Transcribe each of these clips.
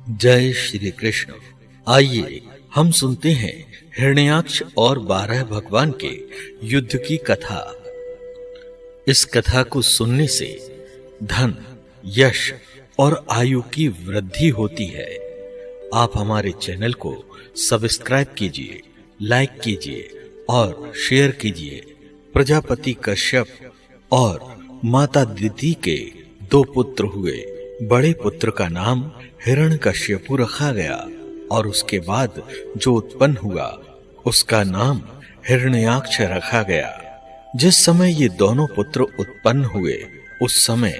जय श्री कृष्ण। आइए हम सुनते हैं हिरण्याक्ष और 12 भगवान के युद्ध की कथा। इस कथा को सुनने से धन, यश और आयु की वृद्धि होती है। आप हमारे चैनल को सब्सक्राइब कीजिए, लाइक कीजिए और शेयर कीजिए। प्रजापति कश्यप और माता दिति के 2 पुत्र हुए। बड़े पुत्र का नाम हिरण्यकश्यपु रखा गया और उसके बाद जो उत्पन्न हुआ उसका नाम हिरण्याक्ष रखा गया। जिस समय ये दोनों पुत्र उत्पन्न हुए उस समय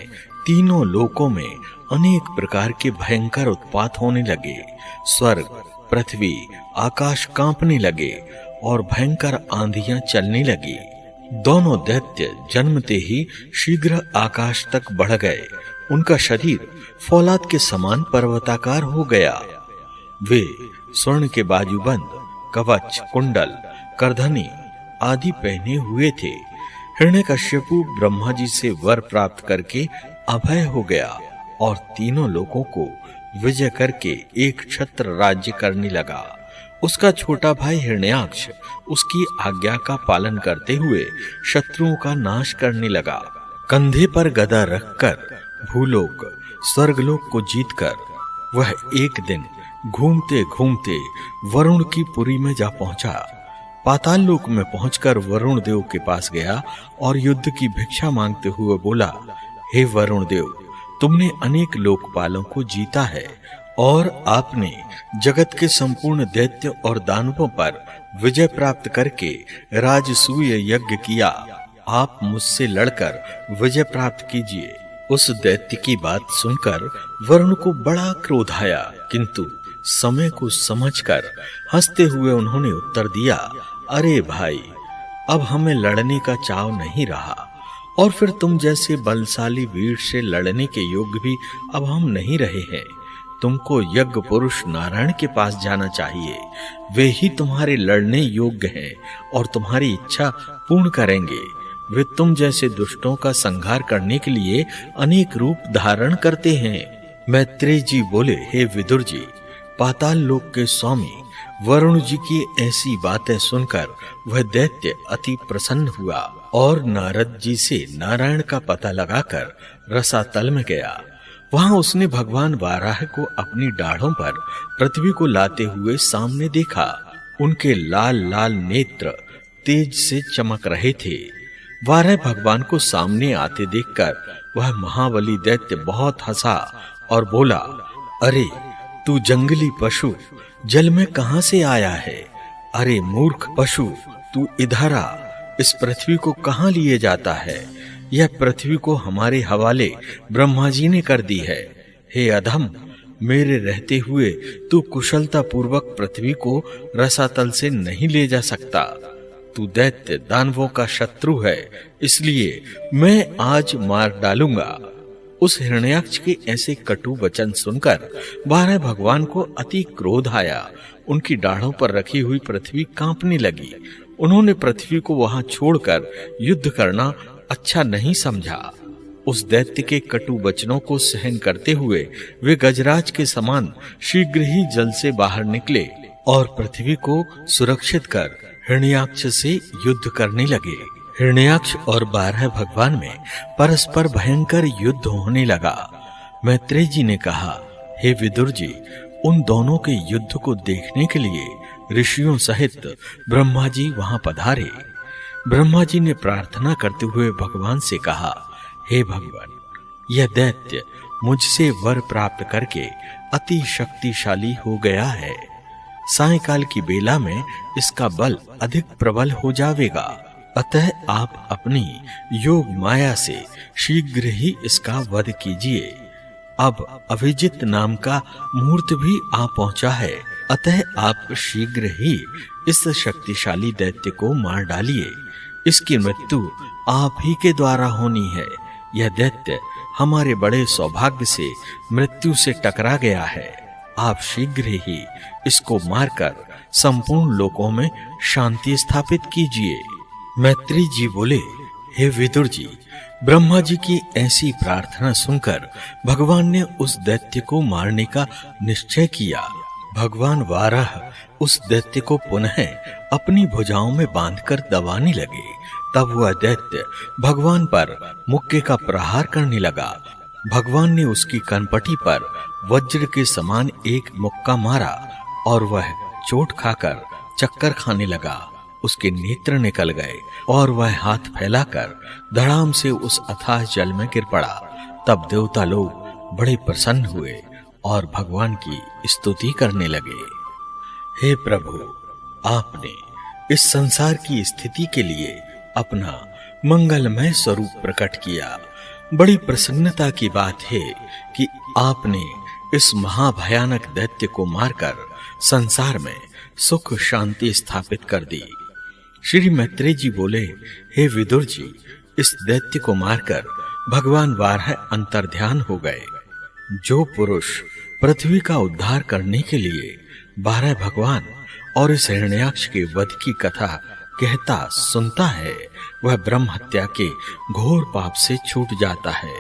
तीनों लोकों में अनेक प्रकार के भयंकर उत्पात होने लगे। स्वर्ग, पृथ्वी, आकाश कांपने लगे और भयंकर आंधियां चलने लगी। दोनों दैत्य जन्मते ही शीघ्र आकाश तक बढ़ गए। उनका शरीर फौलाद के समान पर्वताकार हो गया। वे स्वर्ण के बाजूबंद, कवच, कुंडल, करधनी आदि पहने हुए थे। हिरण्यकश्यपु ब्रह्मा जी से वर प्राप्त करके अभय हो गया और तीनों लोकों को विजय करके एक छत्र राज्य करने लगा। उसका छोटा भाई हिरण्याक्ष उसकी आज्ञा का पालन करते हुए शत्रुओं का नाश करने लगा। कंधे पर गदा रखकर भूलोक, स्वर्गलोक को जीतकर वह एक दिन घूमते घूमते वरुण की पुरी में जा पहुंचा। पाताल लोक में पहुंचकर वरुण देव के पास गया और युद्ध की भिक्षा मांगते हुए बोला, हे वरुण देव, तुमने अनेक लोकपालों को जीता है और आपने जगत के संपूर्ण दैत्य और दानवों पर विजय प्राप्त करके राजसूय यज्ञ किया। आप मुझसे लड़कर विजय प्राप्त कीजिए। उस दैत्य की बात सुनकर वरुण को बड़ा क्रोध आया, किंतु समय को समझकर हंसते हुए उन्होंने उत्तर दिया, अरे भाई, अब हमें लड़ने का चाव नहीं रहा और फिर तुम जैसे बलशाली वीर से लड़ने के योग्य भी अब हम नहीं रहे हैं। तुमको यज्ञ पुरुष नारायण के पास जाना चाहिए। वे ही तुम्हारे लड़ने योग्य हैं और तुम्हारी इच्छा पूर्ण करेंगे। वे तुम जैसे दुष्टों का संहार करने के लिए अनेक रूप धारण करते हैं। मैत्रेय जी बोले, हे विदुर जी, पाताल लोक के स्वामी वरुण जी की ऐसी बातें सुनकर वह दैत्य अति प्रसन्न हुआ और नारद जी से नारायण का पता लगाकर रसातल में गया। वहां उसने भगवान वाराह को अपनी दाढ़ों पर पृथ्वी को लाते हुए सामने देखा। उनके लाल लाल नेत्र तेज से चमक रहे थे। वाराह भगवान को सामने आते देखकर वह महाबली दैत्य बहुत हंसा और बोला, अरे तू जंगली पशु जल में कहां से आया है? अरे मूर्ख पशु, तू इधर आ। इस पृथ्वी को कहां लिए जाता है? यह पृथ्वी को हमारे हवाले ब्रह्मा जी ने कर दी है। हे अधम, मेरे रहते हुए तू कुशलता पूर्वक पृथ्वी को रसातल से नहीं ले जा सकता। तू दैत्य दानवों का शत्रु है, इसलिए मैं आज मार डालूंगा। उस हिरण्याक्ष के ऐसे कटु वचन सुनकर 12 भगवान को अति क्रोध आया। उनकी दाढ़ों पर रखी हुई पृथ्वी कांपने लगी। उन्होंने पृथ्वी को वहां छोड़कर युद्ध करना अच्छा नहीं समझा। उस दैत्य के कटु वचनों को सहन करते हुए वे गजराज के समान शीघ्र ही जल से बाहर निकले और पृथ्वी को सुरक्षित कर हिरण्याक्ष से युद्ध करने लगे। हिरण्याक्ष और 12 भगवान में परस्पर भयंकर युद्ध होने लगा। मैत्रेय जी ने कहा, हे विदुर जी, उन दोनों के युद्ध को देखने के लिए ऋषियों सहित ब्रह्मा जी वहां पधारे। ब्रह्मा जी ने प्रार्थना करते हुए भगवान से कहा, हे भगवान, यह दैत्य मुझसे वर प्राप्त करके अति शक्तिशाली हो गया है। सायंकाल की बेला में इसका बल अधिक प्रबल हो जाएगा। अतः आप अपनी योग माया से शीघ्र ही इसका वध कीजिए। अब अभिजित नाम का मुहूर्त भी आ पहुंचा है, अतः आप शीघ्र ही इस शक्तिशाली दैत्य को मार डालिए। इसकी मृत्यु आप ही के द्वारा होनी है। यह दैत्य हमारे बड़े सौभाग्य से मृत्यु से टकरा गया है। आप शीघ्र ही इसको मारकर संपूर्ण लोकों में शांति स्थापित कीजिए। मैत्रेय जी बोले, हे विदुर जी, ब्रह्मा जी की ऐसी प्रार्थना सुनकर भगवान ने उस दैत्य को मारने का निश्चय किया। भगवान वाराह उस दैत्य को पुनः अपनी भुजाओं में बांधकर दबाने लगे। तब वह दैत्य भगवान पर मुक्के का प्रहार करने लगा। भगवान ने उसकी कनपटी पर वज्र के समान एक मुक्का मारा और वह चोट खाकर चक्कर खाने लगा। उसके नेत्र निकल गए और वह हाथ फैलाकर धड़ाम से उस अथाह जल में गिर पड़ा। तब देवता लोग बड़े प्रसन्न हुए और भगवान की स्तुति करने लगे। हे प्रभु, आपने इस संसार की स्थिति के लिए अपना मंगलमय स्वरूप प्रकट किया। बड़ी प्रसन्नता की बात है कि आपने इस महाभयानक दैत्य को मारकर संसार में सुख शांति स्थापित कर दी। श्री मैत्रेय जी बोले, हे विदुर जी, इस दैत्य को मारकर भगवान वाराह अंतर्ध्यान हो गए। जो पुरुष पृथ्वी का उद्धार करने के लिए 12 भगवान और इस हिरण्याक्ष के वध की कथा कहता सुनता है, वह ब्रह्म हत्या के घोर पाप से छूट जाता है।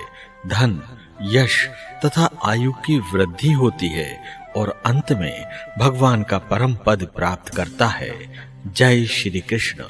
धन, यश तथा आयु की वृद्धि होती है और अंत में भगवान का परम पद प्राप्त करता है। जय श्री कृष्ण।